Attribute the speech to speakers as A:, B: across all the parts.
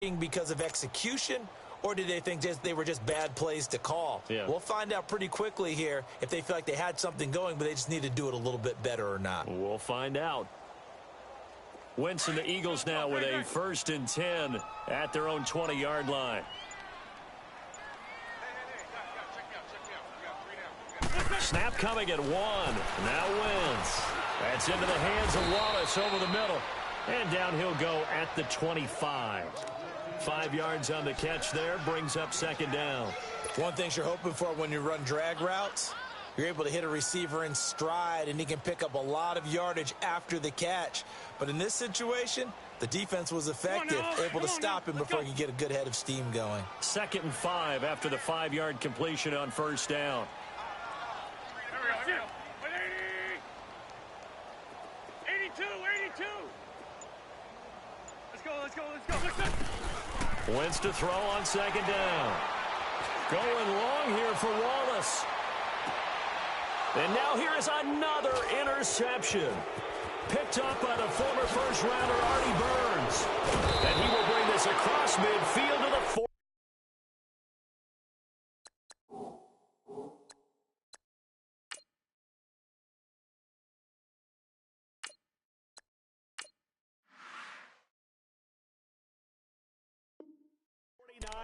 A: because of execution, or did they think they were just bad plays to call?
B: Yeah.
A: We'll find out pretty quickly here if they feel like they had something going, but they just need to do it a little bit better or not.
B: We'll find out. Wentz and the Eagles now with a 1st and 10 at their own 20-yard line. Snap coming at 1. Now Wentz. That's into the hands of Wallace over the middle. And down he'll go at the 25. 5 yards on the catch there, brings up 2nd down.
A: One thing you're hoping for when you run drag routes, you're able to hit a receiver in stride, and he can pick up a lot of yardage after the catch. But in this situation, the defense was effective, able to stop him before he could get a good head of steam going.
B: 2nd and 5 after the 5-yard completion on 1st down.
C: 82. Let's go.
B: Wentz to throw on 2nd down. Going long here for Wallace. And now here is another interception. Picked up by the former first-rounder Artie Burns. And he will bring this across midfield to the 4.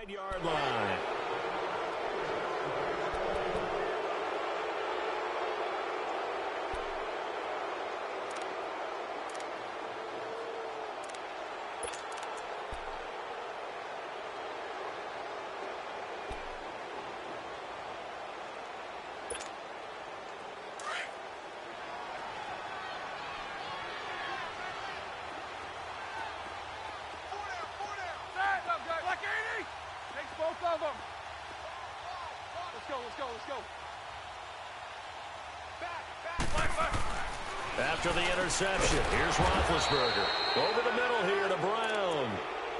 B: Yard line. After the interception, here's Roethlisberger. Over the middle here to Brown.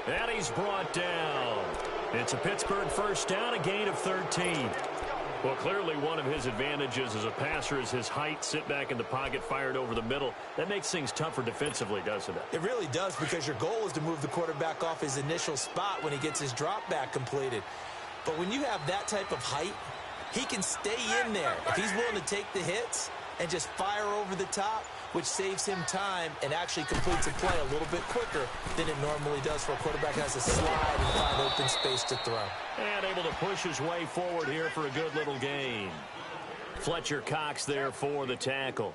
B: And he's brought down. It's a Pittsburgh 1st down, a gain of 13. Well, clearly one of his advantages as a passer is his height. Sit back in the pocket, fired over the middle. That makes things tougher defensively, doesn't it?
A: It really does, because your goal is to move the quarterback off his initial spot when he gets his drop back completed. But when you have that type of height, he can stay in there. If he's willing to take the hits and just fire over the top, which saves him time and actually completes a play a little bit quicker than it normally does for a quarterback who has to slide and find open space to throw.
B: And able to push his way forward here for a good little gain. Fletcher Cox there for the tackle.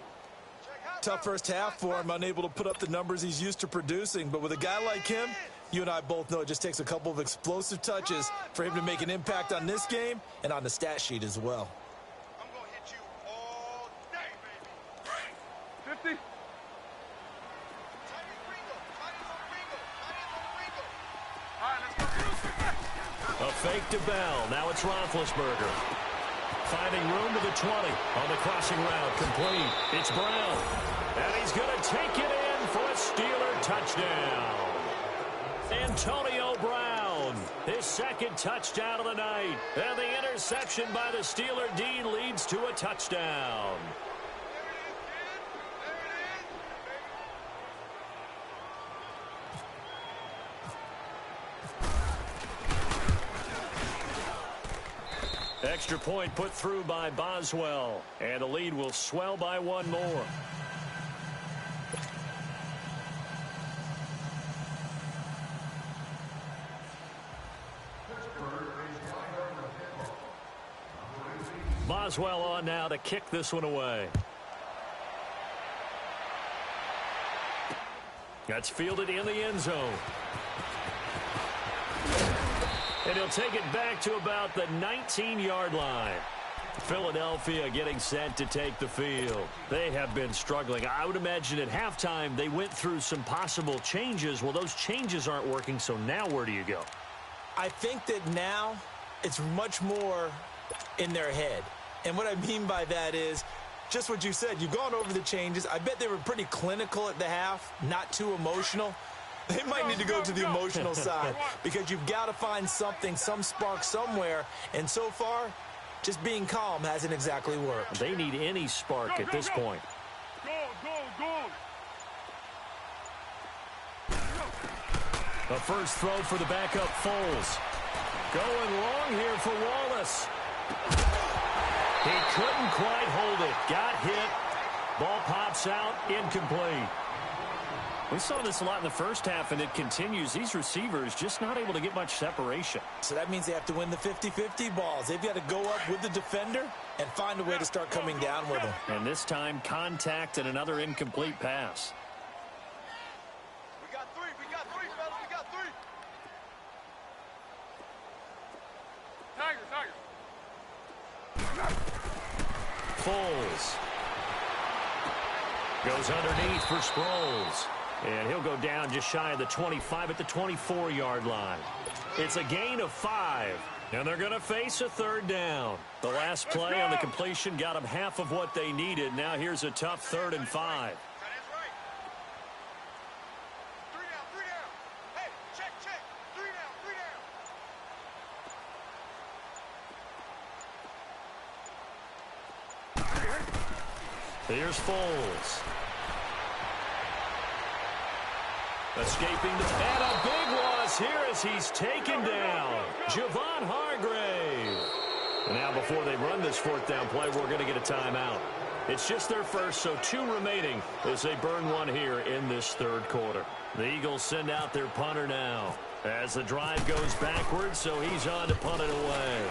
A: Tough first half for him, unable to put up the numbers he's used to producing. But with a guy like him, you and I both know it just takes a couple of explosive touches for him to make an impact on this game and on the stat sheet as well.
C: I'm going to hit you all day, baby. 50.
B: A fake to Bell. Now it's Roethlisberger. Finding room to the 20 on the crossing route. Complete. It's Brown. And he's going to take it in for a Steeler touchdown. Antonio Brown, his 2nd touchdown of the night. And the interception by the Steeler D leads to a touchdown. Extra point put through by Boswell. And the lead will swell by 1 more. Boswell on now to kick this one away. That's fielded in the end zone. And he'll take it back to about the 19-yard line. Philadelphia getting set to take the field. They have been struggling. I would imagine at halftime they went through some possible changes. Well, those changes aren't working, so now where do you go?
A: I think that now it's much more in their head. And what I mean by that is just what you said. You've gone over the changes. I bet they were pretty clinical at the half, not too emotional. They might need to go to the emotional side because you've got to find something, some spark somewhere. And so far, just being calm hasn't exactly worked.
B: They need any spark at this point. A first throw for the backup Foles. Going long here for Wallace. He couldn't quite hold it. Got hit. Ball pops out. Incomplete. We saw this a lot in the first half, and it continues. These receivers just not able to get much separation.
A: So that means they have to win the 50-50 balls. They've got to go up with the defender and find a way to start coming down with them.
B: And this time, contact and another incomplete pass.
C: We got three, fellas, we got three. Tiger.
B: Foles. Goes underneath for Sproles. And he'll go down just shy of the 25 at the 24-yard line. It's a gain of 5. And they're going to face a third down. The last play on the completion got them half of what they needed. Now here's a tough 3rd and 5.
C: That is right. 3 down. Hey, check. 3 down.
B: Here's Foles. Escaping the and a big loss here as he's taken down. Javon Hargrave. And now before they run this 4th down play, we're going to get a timeout. It's just their first, so 2 remaining as they burn one here in this 3rd quarter. The Eagles send out their punter now as the drive goes backwards, so he's on to punt it away.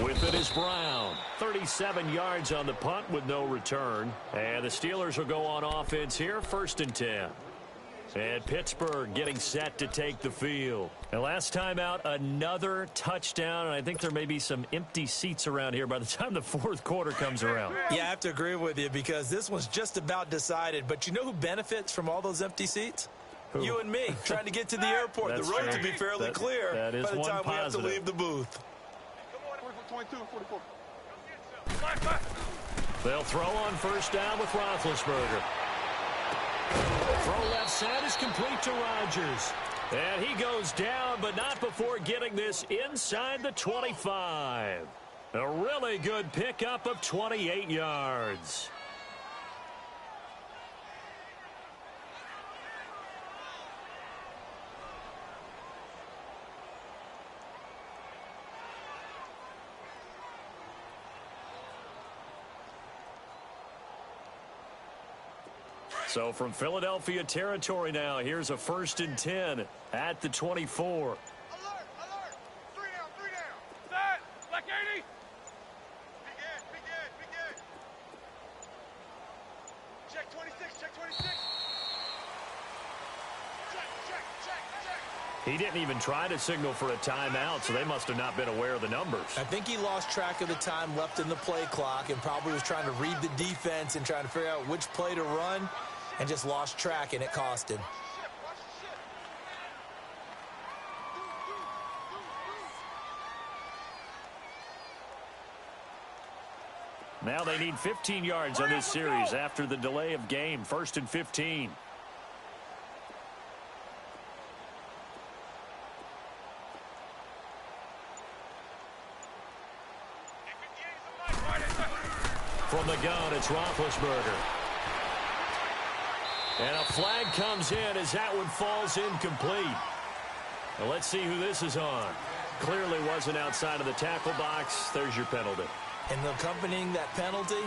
B: With it is Brown. 37 yards on the punt with no return. And the Steelers will go on offense here, 1st and 10. And Pittsburgh getting set to take the field. And last time out, another touchdown. And I think there may be some empty seats around here by the time the 4th quarter comes around.
A: Yeah, I have to agree with you because this one's just about decided. But you know who benefits from all those empty seats?
B: Who?
A: You and me, trying to get to the airport. The road to be fairly clear
B: that is
A: by the
B: one
A: time we have to
B: positive.
A: leave the booth.
C: 22 and 44.
B: They'll throw on 1st down with Roethlisberger. Throw left side is complete to Rodgers. And he goes down, but not before getting this inside the 25. A really good pickup of 28 yards. So from Philadelphia territory now, here's a 1st and 10 at the 24.
C: Alert! 3 down. Set! Black 80! Big Ed. Check 26. Check.
B: He didn't even try to signal for a timeout, so they must have not been aware of the numbers.
A: I think he lost track of the time left in the play clock and probably was trying to read the defense and trying to figure out which play to run and just lost track, and it cost him.
C: Watch the ship.
B: Now they need 15 yards on this series after the delay of game. 1st and 15. From the gun, it's Roethlisberger. And a flag comes in as that one falls incomplete. Now let's see who this is on. Clearly wasn't outside of the tackle box. There's your penalty.
A: And accompanying that penalty,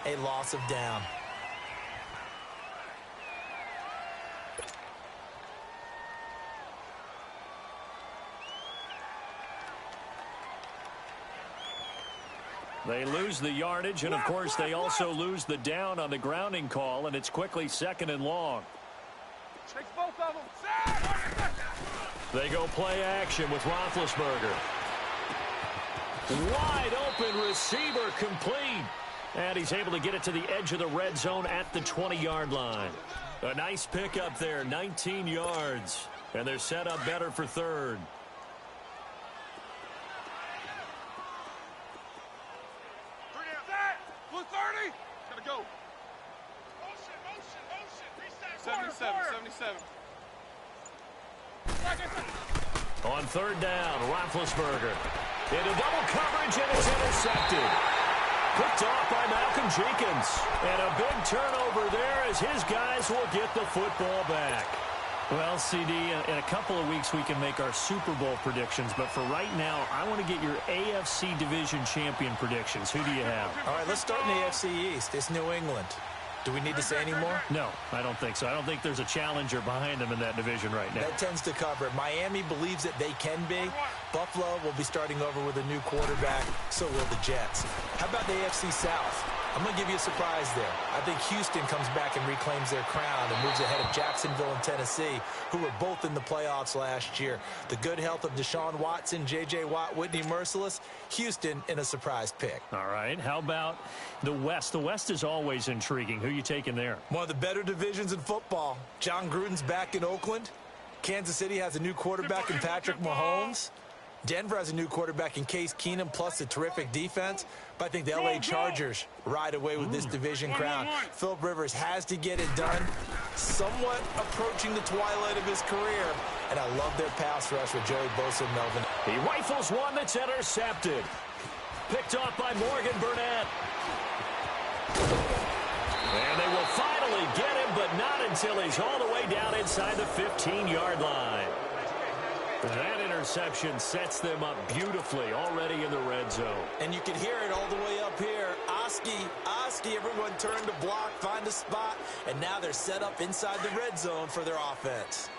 A: a loss of down.
B: They lose the yardage, and, of course, they also lose the down on the grounding call, and it's quickly 2nd and long.
C: Takes both of them.
B: They go play action with Roethlisberger. Wide open receiver complete. And he's able to get it to the edge of the red zone at the 20-yard line. A nice pickup there, 19 yards. And they're set up better for 3rd.
C: Blue 30. Gotta go. Motion. 77.
B: On 3rd down, Roethlisberger into double coverage, and it's intercepted. Picked off by Malcolm Jenkins. And a big turnover there as his guys will get the football back.
D: Well, CD, in a couple of weeks we can make our Super Bowl predictions, but for right now, I want to get your AFC Division Champion predictions. Who do you have?
A: All right, let's start in the AFC East. It's New England. Do we need to say any more?
D: No, I don't think so. I don't think there's a challenger behind them in that division right now.
A: That tends to cover it. Miami believes that they can be. Buffalo will be starting over with a new quarterback. So will the Jets. How about the AFC South? I'm going to give you a surprise there. I think Houston comes back and reclaims their crown and moves ahead of Jacksonville and Tennessee, who were both in the playoffs last year. The good health of Deshaun Watson, J.J. Watt, Whitney Merciless, Houston in a surprise pick.
D: All right. How about the West? The West is always intriguing. Who are you taking there?
A: One of the better divisions in football. John Gruden's back in Oakland. Kansas City has a new quarterback in Patrick Mahomes. Denver has a new quarterback in Case Keenum, plus a terrific defense. But I think the L.A. Chargers ride away with this division crown. Philip Rivers has to get it done. Somewhat approaching the twilight of his career. And I love their pass rush with Joey Bosa and Melvin.
B: He rifles one that's intercepted. Picked off by Morgan Burnett. And they will finally get him, but not until he's all the way down inside the 15-yard line. That interception sets them up beautifully already in the red zone.
A: And you can hear it all the way up here. Oski, everyone turned to block, find a spot, and now they're set up inside the red zone for their offense.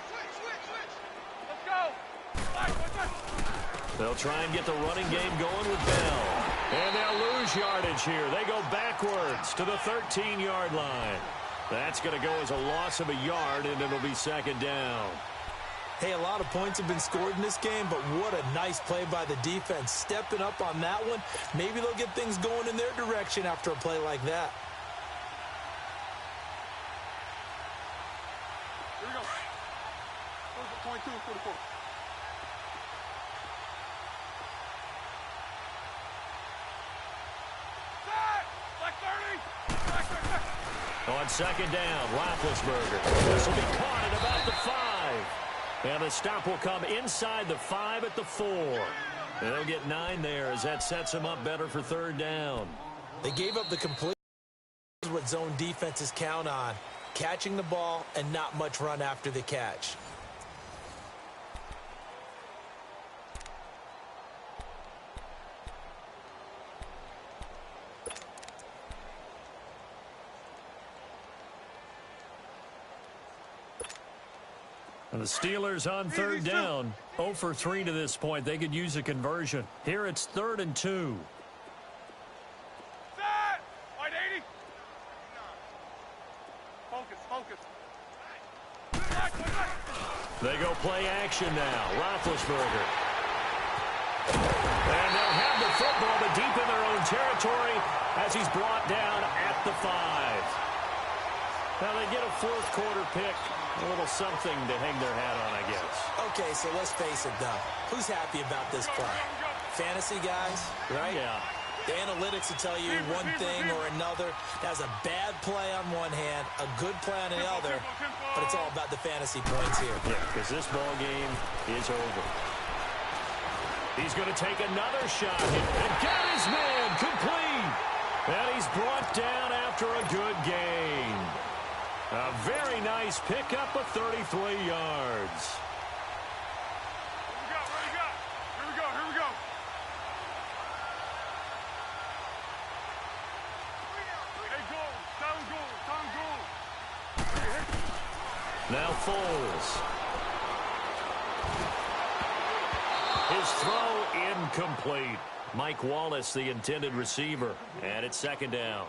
C: Switch. Let's go.
B: They'll try and get the running game going with Bell. And they'll lose yardage here. They go backwards to the 13-yard line. That's going to go as a loss of a yard, and it'll be second down.
A: Hey, a lot of points have been scored in this game, but what a nice play by the defense. Stepping up on that one. Maybe they'll get things going in their direction after a play like that.
C: Here we go. 22, 44.
B: On second down, Roethlisberger. This will be caught at about the 5. And the stop will come inside the 5 at the 4. And they'll get 9 there as that sets them up better for third down.
A: They gave up the complete what zone defenses count on. Catching the ball and not much run after the catch.
D: And the Steelers on third down. 0 for 3 to this point. They could use a conversion. Here it's 3rd and 2.
C: Set! Wide 80. Focus.
B: They go play action now. Roethlisberger. And they'll have the football, but deep in their own territory as he's brought down at the 5. Now they get a fourth quarter pick. A little something to hang their hat on, I guess.
A: Okay, so let's face it, though. Who's happy about this play? Fantasy guys, right?
D: Yeah.
A: The analytics will tell you one thing or another. That's a bad play on one hand, a good play on the other, but it's all about the fantasy points here.
B: Yeah, because this ball game is over. He's going to take another shot and got his man complete. And he's brought down after a good game. A very nice pickup of 33 yards.
C: Here we go. Hey, goal.
B: Now Foles. His throw incomplete. Mike Wallace, the intended receiver. And it's second down.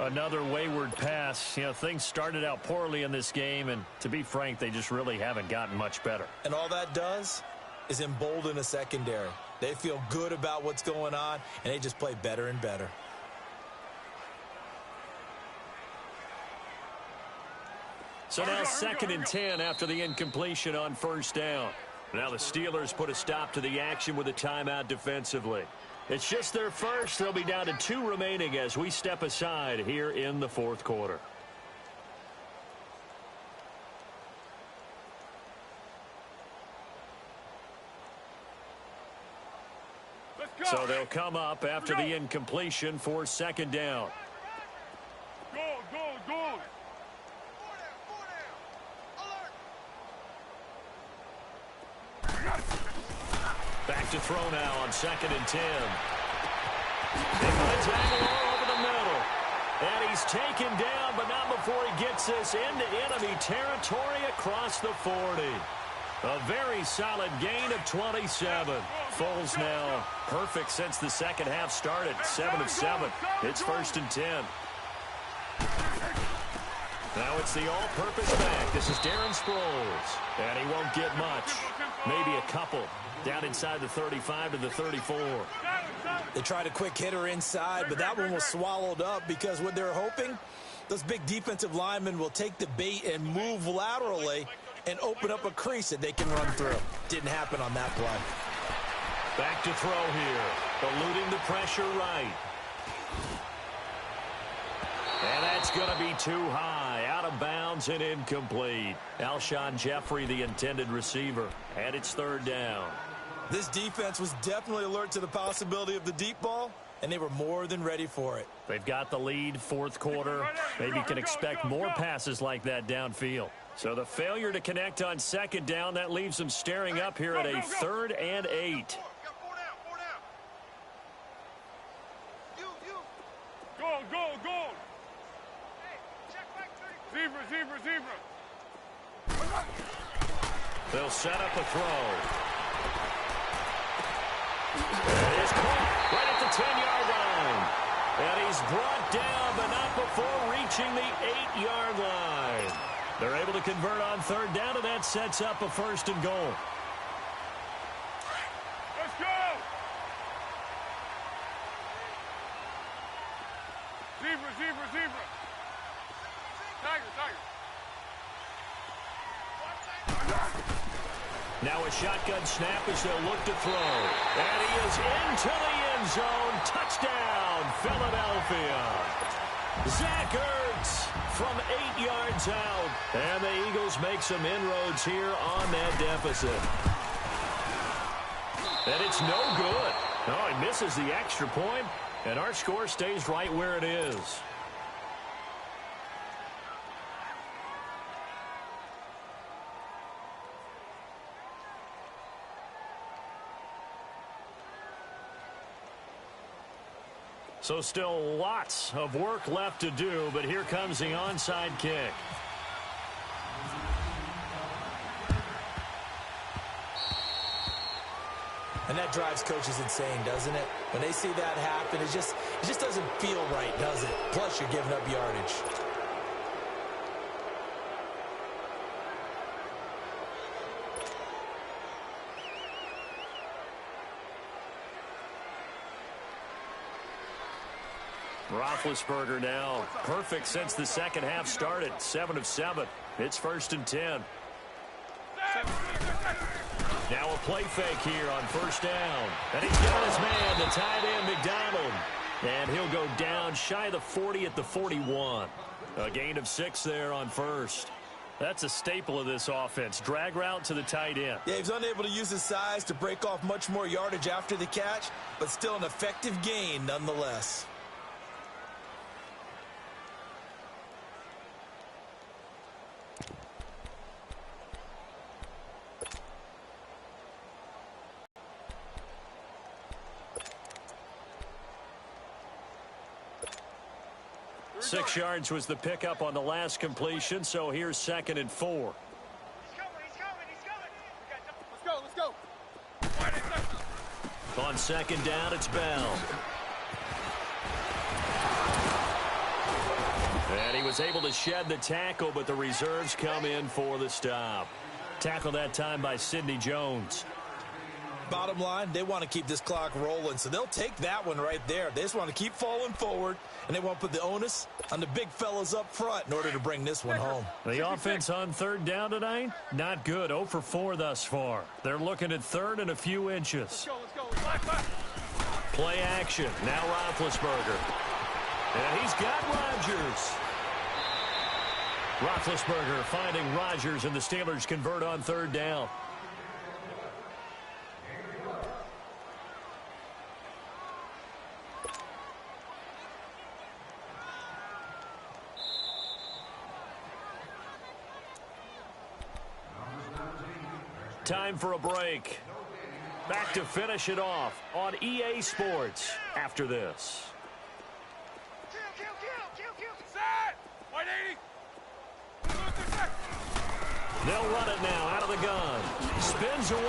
D: Another wayward pass. You know, things started out poorly in this game, and to be frank, they just really haven't gotten much better.
A: And all that does is embolden a secondary. They feel good about what's going on, and they just play better and better.
B: So now 2nd and 10 after the incompletion on first down. Now the Steelers put a stop to the action with a timeout defensively. It's just their first. They'll be down to 2 remaining as we step aside here in the fourth quarter. So they'll come up after the incompletion for second down.
C: Go.
B: Back to throw now on 2nd and 10. They put a tackle all over the middle. And he's taken down, but not before he gets this into enemy territory across the 40. A very solid gain of 27. Foles now perfect since the second half started. 7 of 7. It's 1st and 10. Now it's the all-purpose back. This is Darren Sproles. And he won't get much. Maybe a couple. Down inside the 35 to the 34.
A: They tried a quick hitter inside, but that one was swallowed up because what they're hoping, those big defensive linemen will take the bait and move laterally and open up a crease that they can run through. Didn't happen on that play.
B: Back to throw here. Eluding the pressure right. And that's going to be too high. Out of bounds and incomplete. Alshon Jeffrey, the intended receiver. And it's 3rd down.
A: This defense was definitely alert to the possibility of the deep ball, and they were more than ready for it.
D: They've got the lead, 4th quarter. Maybe can expect more passes like that downfield.
B: So the failure to connect on 2nd down, that leaves them staring up here at a 3rd and 8.
C: Go. Zebra.
B: They'll set up a throw. It is caught right at the 10-yard line. And he's brought down, but not before reaching the 8-yard line. They're able to convert on 3rd down, and that sets up a 1st and goal.
C: Let's go! Zebra. Tiger.
B: Now a shotgun snap as they'll look to throw. And he is into the end zone. Touchdown, Philadelphia. Zach Ertz from 8 yards out. And the Eagles make some inroads here on that deficit. And it's no good. Oh, he misses the extra point, and our score stays right where it is. So still lots of work left to do, but here comes the onside kick.
A: And that drives coaches insane, doesn't it? When they see that happen, it just doesn't feel right, does it? Plus, you're giving up yardage.
B: Roethlisberger now perfect since the second half started. 7 of 7. It's 1st and 10. Now a play fake here on 1st down. And he's got his man, the tight end, McDonald. And he'll go down shy of the 40 at the 41. A gain of 6 there on 1st.
D: That's a staple of this offense. Drag route to the tight end.
A: Yeah, he's unable to use his size to break off much more yardage after the catch, but still an effective gain nonetheless.
B: Six yards was the pickup on the last completion, so here's 2nd and 4.
C: Let's go.
B: On 2nd down, it's Bell. And he was able to shed the tackle, but the reserves come in for the stop. Tackle that time by Sidney Jones.
A: Bottom line, they want to keep this clock rolling, so they'll take that one right there. They just want to keep falling forward, and they want to put the onus on the big fellas up front in order to bring this one home.
D: The offense on 3rd down tonight, not good. 0 for 4 thus far. They're looking at 3rd and a few inches.
C: Let's go.
B: Play action. Now Roethlisberger. And he's got Rodgers. Roethlisberger finding Rodgers, and the Steelers convert on 3rd down. Time for a break. Back to finish it off on EA Sports after this.
C: Set! 180!
B: They'll run it now out of the gun. Spins away.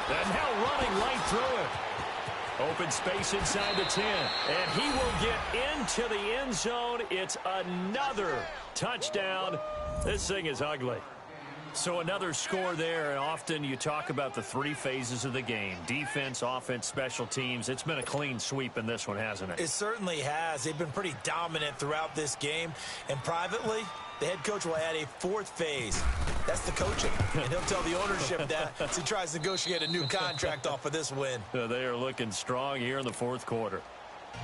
B: And now running right through it. Open space inside the 10. And he will get into the end zone. It's another touchdown. This thing is ugly.
D: So another score there, and often you talk about the three phases of the game: defense, offense, special teams. It's been a clean sweep in this one, hasn't it?
A: It certainly has. They've been pretty dominant throughout this game. And privately, the head coach will add a fourth phase. That's the coaching. And he'll tell the ownership that as he tries to negotiate a new contract off of this win.
B: They are looking strong here in the fourth quarter.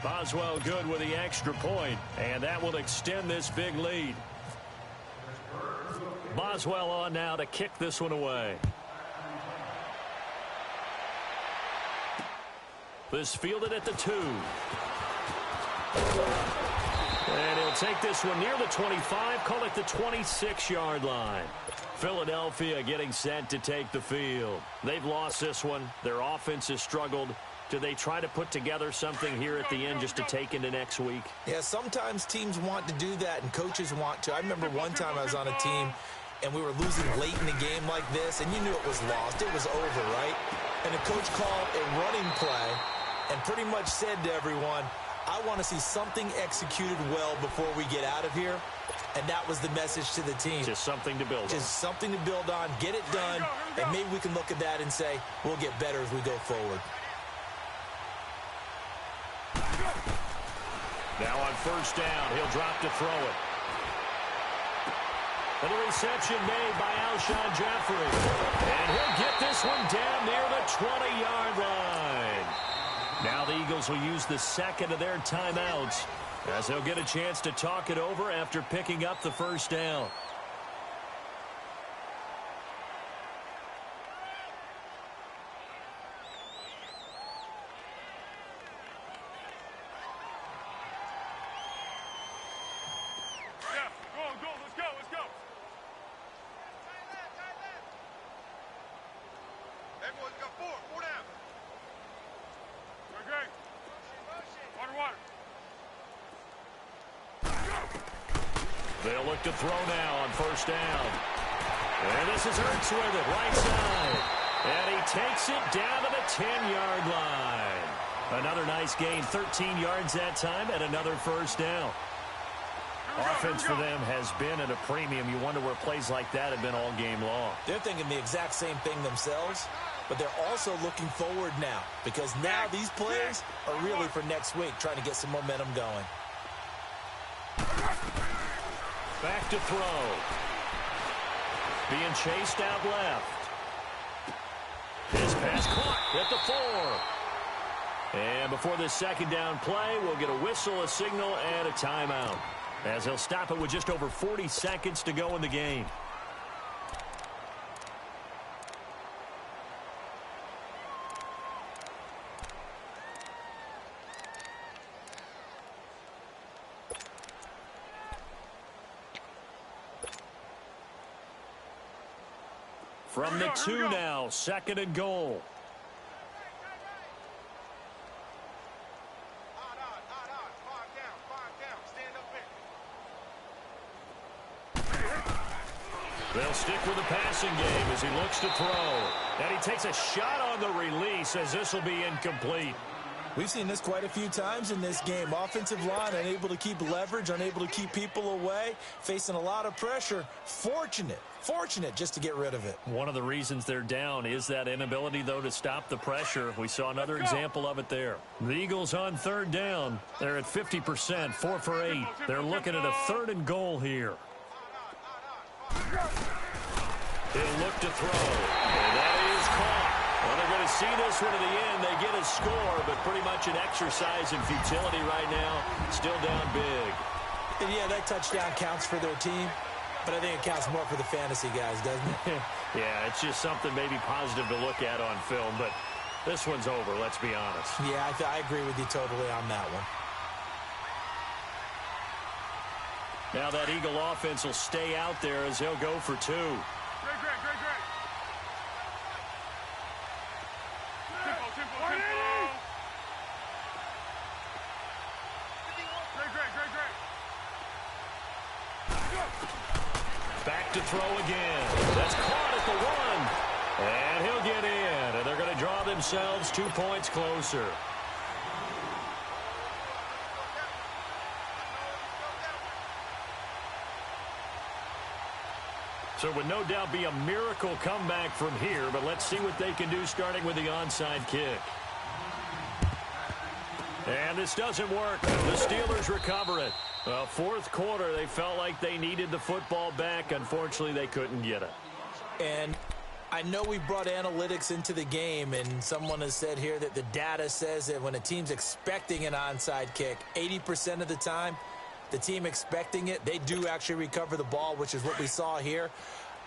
B: Boswell good with the extra point, and that will extend this big lead. Boswell on now to kick this one away. This fielded at the 2. And he'll take this one near the 25, call it the 26-yard line. Philadelphia getting set to take the field. They've lost this one. Their offense has struggled. Do they try to put together something here at the end just to take into next week?
A: Yeah, sometimes teams want to do that and coaches want to. I remember one time I was on a team and we were losing late in the game like this, and you knew it was lost. It was over, right? And the coach called a running play and pretty much said to everyone, I want to see something executed well before we get out of here. And that was the message to the team.
B: Just something to build on.
A: Just something to build on, get it done, and maybe we can look at that and say, we'll get better as we go forward.
B: Now on first down, he'll drop to throw it. And the reception made by Alshon Jeffrey. And he'll get this one down near the 20-yard line. Now the Eagles will use the second of their timeouts as they'll get a chance to talk it over after picking up the first down. They'll look to throw now on first down. And this is Ertz with it, right side. And he takes it down to the 10-yard line. Another nice gain, 13 yards that time, and another first down. Offense for them has been at a premium. You wonder where plays like that have been all game long.
A: They're thinking the exact same thing themselves, but they're also looking forward now because now these plays are really for next week, trying to get some momentum going.
B: Back to throw. Being chased out left. His pass caught at the 4. And before this second down play, we'll get a whistle, a signal, and a timeout, as he'll stop it with just over 40 seconds to go in the game. From the 2 now, second and goal. They'll stick with the passing game as he looks to throw. And he takes a shot on the release as this will be incomplete.
A: We've seen this quite a few times in this game. Offensive line unable to keep leverage, unable to keep people away, facing a lot of pressure. Fortunate just to get rid of it.
D: One of the reasons they're down is that inability, though, to stop the pressure. We saw another example of it there. The Eagles on third down. They're at 50%, 4 for 8. They're looking at a third and goal here.
B: He'll look to throw. And that is caught. Well, they're going to see this one to the end. They get a score, but pretty much an exercise in futility right now. Still down big.
A: And yeah, that touchdown counts for their team, but I think it counts more for the fantasy guys, doesn't it?
B: Yeah, it's just something maybe positive to look at on film, but this one's over, let's be honest.
A: Yeah, I agree with you totally on that one.
B: Now that Eagle offense will stay out there as they'll go for 2.
D: Back to throw again. That's caught at the 1. And he'll get in. And they're going to draw themselves 2 points closer. So it would no doubt be a miracle comeback from here, but let's see what they can do starting with the onside kick. And this doesn't work. The Steelers recover it. Well, fourth quarter, they felt like they needed the football back. Unfortunately, they couldn't get it.
A: And I know we brought analytics into the game, and someone has said here that the data says that when a team's expecting an onside kick, 80% of the time, the team expecting it, they do actually recover the ball, which is what we saw here.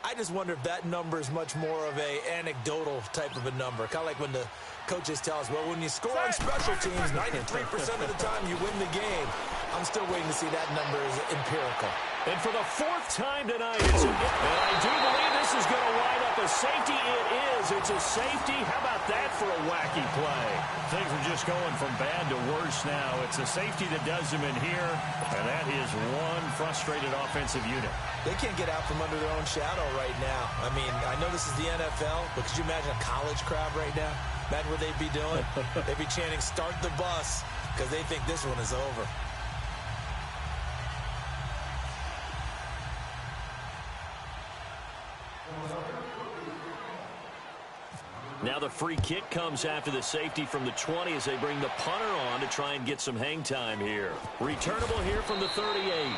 A: I just wonder if that number is much more of a anecdotal type of a number. Kind of like when the coaches tell us, well, when you score on special teams, 93% of the time you win the game. I'm still waiting to see that number is empirical.
D: And for the fourth time tonight, and I do believe this is going to wind up a safety. It is. It's a safety. How about that for a wacky play? Things are just going from bad to worse now. It's a safety that does them in here, and that is one frustrated offensive unit.
A: They can't get out from under their own shadow right now. I mean, I know this is the NFL, but could you imagine a college crowd right now? Imagine what they'd be doing. They'd be chanting, "Start the bus," because they think this one is over.
D: Now the free kick comes after the safety from the 20 as they bring the punter on to try and get some hang time here. Returnable here from the 38.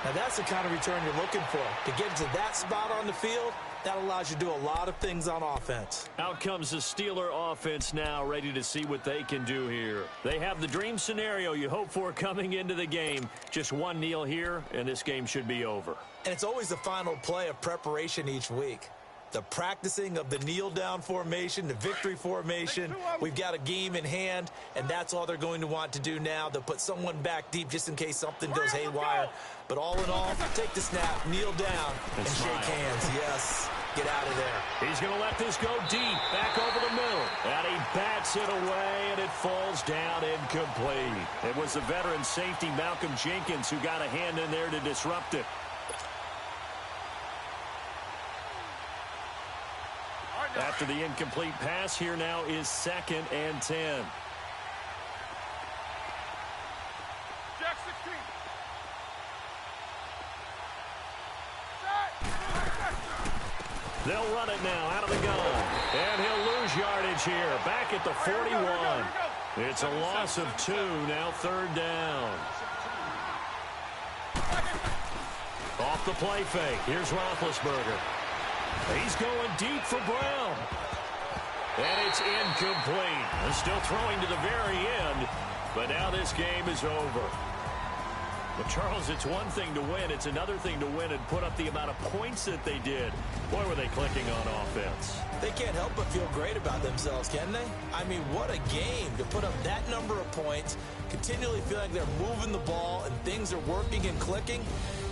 A: Now that's the kind of return you're looking for. To get to that spot on the field, that allows you to do a lot of things on offense.
D: Out comes the Steeler offense now, ready to see what they can do here. They have the dream scenario you hope for coming into the game. Just one kneel here, and this game should be over.
A: And it's always the final play of preparation each week. The practicing of the kneel-down formation, the victory formation. We've got a game in hand, and that's all they're going to want to do now. They'll put someone back deep just in case something goes haywire. But all in all, take the snap, kneel down, and shake hands. Yes, get out of there.
D: He's going to let this go deep, back over the middle. And he bats it away, and it falls down incomplete. It was the veteran safety, Malcolm Jenkins, who got a hand in there to disrupt it. After the incomplete pass, here now is 2nd and 10.
C: Jack 16.
D: They'll run it now out of the gun. And he'll lose yardage here. Back at the 41. It's a loss of 2. Now 3rd down. Off the play fake. Here's Roethlisberger. He's going deep for Brown. And it's incomplete. They're still throwing to the very end. But now this game is over. But, Charles, it's one thing to win. It's another thing to win and put up the amount of points that they did. Boy, were they clicking on offense.
A: They can't help but feel great about themselves, can they? I mean, what a game to put up that number of points, continually feel like they're moving the ball and things are working and clicking.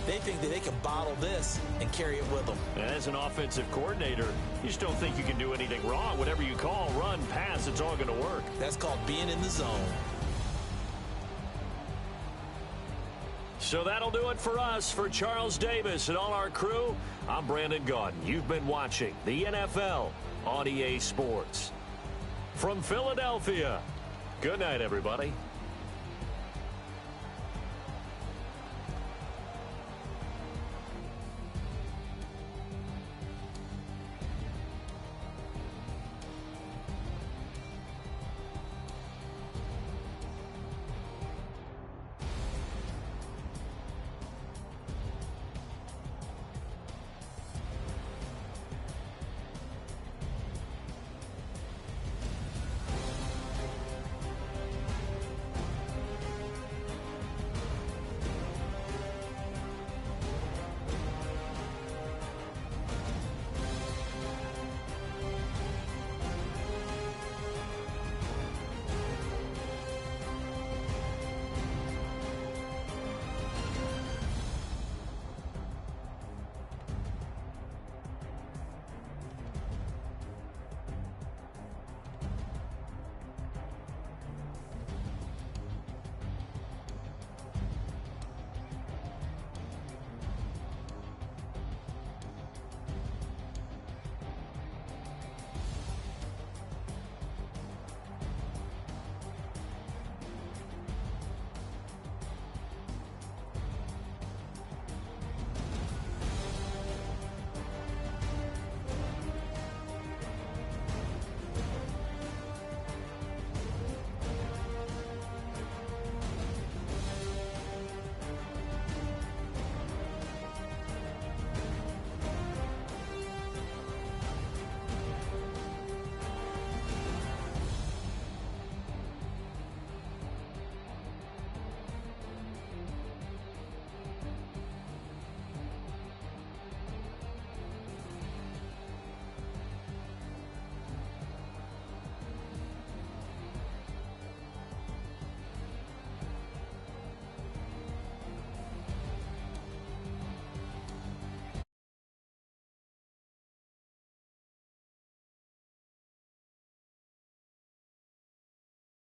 A: They think that they can bottle this and carry it with them.
D: As an offensive coordinator, you just don't think you can do anything wrong. Whatever you call, run, pass, it's all going to work.
A: That's called being in the zone.
D: So that'll do it for us. For Charles Davis and all our crew, I'm Brandon Gaudin. You've been watching the NFL on EA Sports. From Philadelphia, good night, everybody.